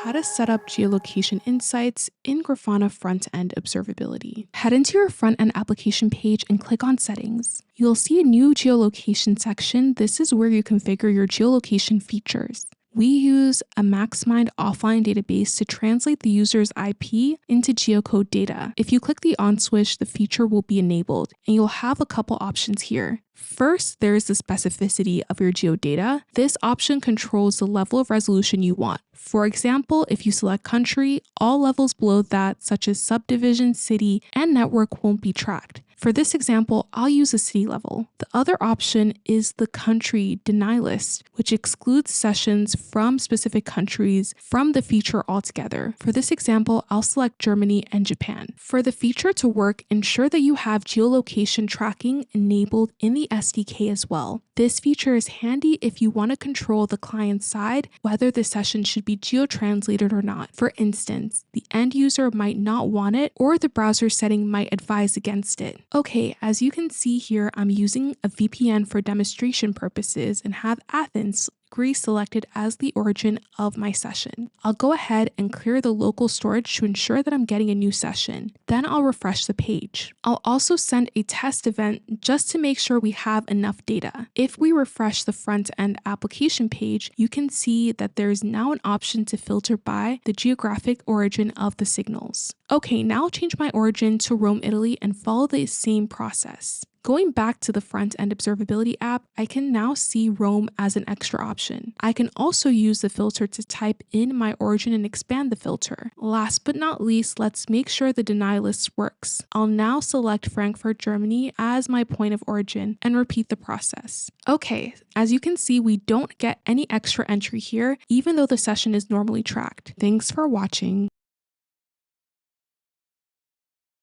how to set up geolocation insights in Grafana Frontend Observability. Head into your front-end application page and click on Settings. You'll see a new geolocation section. This is where you configure your geolocation features. We use a MaxMind offline database to translate the user's IP into geocode data. If you click the on switch, the feature will be enabled, and you'll have a couple options here. First, there is the specificity of your geodata. This option controls the level of resolution you want. For example, if you select country, all levels below that, such as subdivision, city, and network, won't be tracked. For this example, I'll use the city level. The other option is the country deny list, which excludes sessions from specific countries from the feature altogether. For this example, I'll select Germany and Japan. For the feature to work, ensure that you have geolocation tracking enabled in the SDK as well. This feature is handy if you want to control the client side, whether the session should be geo-translated or not. For instance, the end user might not want it, or the browser setting might advise against it. Okay, as you can see here, I'm using a VPN for demonstration purposes and have Athens, Greece selected as the origin of my session. I'll go ahead and clear the local storage to ensure that I'm getting a new session. Then I'll refresh the page. I'll also send a test event just to make sure we have enough data. If we refresh the front-end application page, you can see that there is now an option to filter by the geographic origin of the signals. Okay, now I'll change my origin to Rome, Italy, and follow the same process. Going back to the front-end observability app, I can now see Rome as an extra option. I can also use the filter to type in my origin and expand the filter. Last but not least, let's make sure the deny list works. I'll now select Frankfurt, Germany as my point of origin and repeat the process. Okay, as you can see, we don't get any extra entry here, even though the session is normally tracked. Thanks for watching.